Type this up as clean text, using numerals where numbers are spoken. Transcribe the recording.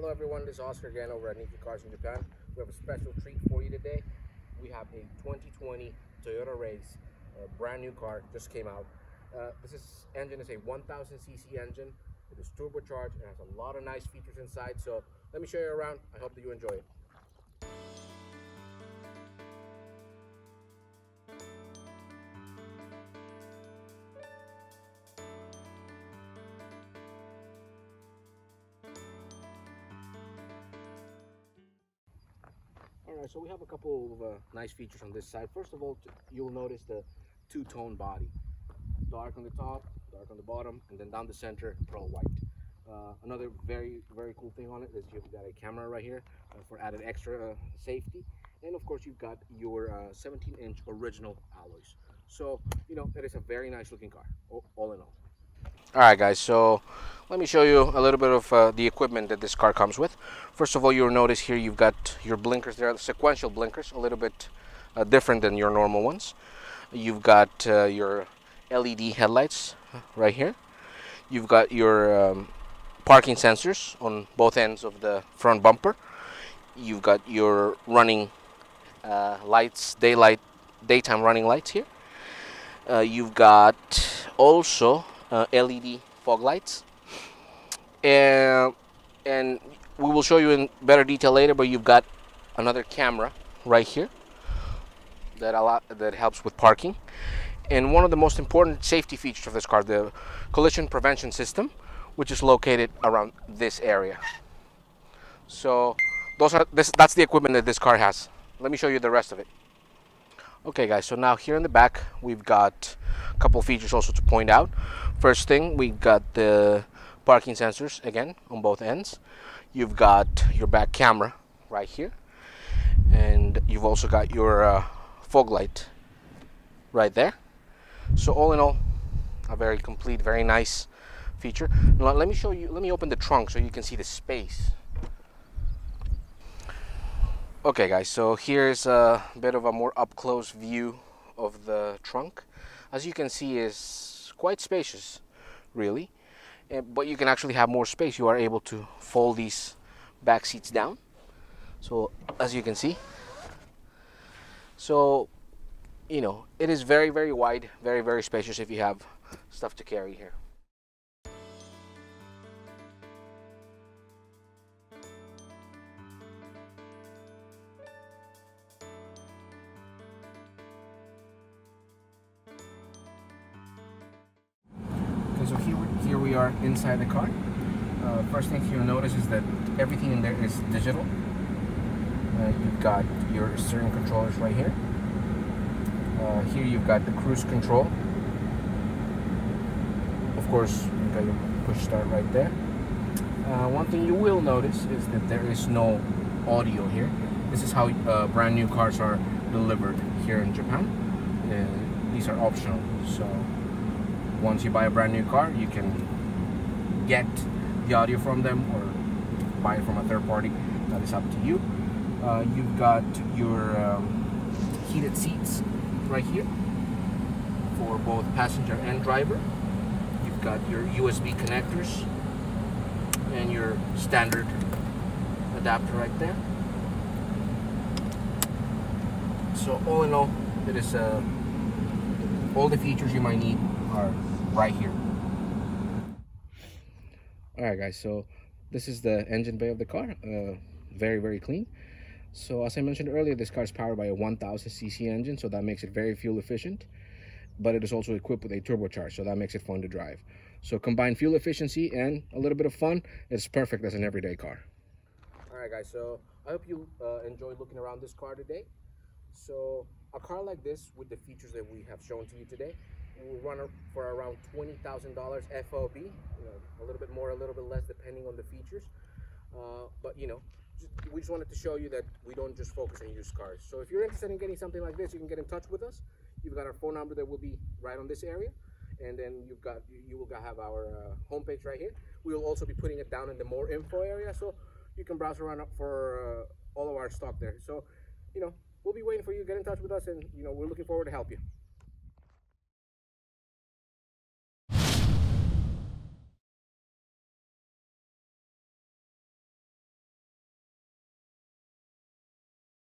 Hello everyone, this is Oscar again over at Nikkyocars in Japan. We have a special treat for you today. We have a 2020 Toyota RAIZE, a brand new car, just came out. This engine is a 1000cc engine. It is turbocharged and has a lot of nice features inside. So let me show you around. I hope that you enjoy it. Alright, so we have a couple of nice features on this side. First of all, you'll notice the two-tone body. Dark on the top, dark on the bottom, and then down the center, pearl white. Another very cool thing on it is you've got a camera right here for added extra safety. And of course, you've got your 17-inch original alloys. So, you know, it is a very nice looking car, all in all. Alright guys, so let me show you a little bit of the equipment that this car comes with. First of all, you'll notice here you've got your blinkers. They are the sequential blinkers, a little bit different than your normal ones. You've got your LED headlights right here. You've got your parking sensors on both ends of the front bumper. You've got your running lights, daytime running lights here. You've got also LED fog lights, and we will show you in better detail later, but you've got another camera right here that helps with parking. And one of the most important safety features of this car, the collision prevention system, which is located around this area. So that's the equipment that this car has. Let me show you the rest of it. Okay guys, so now here in the back we've got a couple of features also to point out. First thing, we've got the parking sensors again on both ends. You've got your back camera right here, and you've also got your fog light right there. So all in all, a very complete, very nice feature. Now let me show you, let me open the trunk so you can see the space. Okay guys, so here's a bit of a more up-close view of the trunk. As you can see, it's quite spacious, really. But you can actually have more space. You are able to fold these back seats down. So as you can see, so you know, it is very wide, very spacious if you have stuff to carry here. So here we are inside the car. First thing you'll notice is that everything in there is digital. You've got your steering controllers right here. Here you've got the cruise control. Of course, you've got your push start right there. One thing you will notice is that there is no audio here. This is how brand new cars are delivered here in Japan. These are optional. So once you buy a brand new car, you can get the audio from them or buy it from a third party. That is up to you. You've got your heated seats right here for both passenger and driver. You've got your USB connectors and your standard adapter right there. So all in all, it is all the features you might need are right here. Alright guys, so this is the engine bay of the car. Very clean. So as I mentioned earlier, this car is powered by a 1000cc engine, so that makes it very fuel efficient, but it is also equipped with a turbocharge, so that makes it fun to drive. So combine fuel efficiency and a little bit of fun, it's perfect as an everyday car. Alright guys, so I hope you enjoyed looking around this car today. So a car like this with the features that we have shown to you today will run for around $20,000 FOB, a little bit more, a little bit less depending on the features. But you know, we just wanted to show you that we don't just focus on used cars. So if you're interested in getting something like this, you can get in touch with us. You've got our phone number that will be right on this area, and then you will have our homepage right here. We will also be putting it down in the more info area, so you can browse around for all of our stock there. So you know, we'll be waiting for you to get in touch with us, and you know, we're looking forward to help you.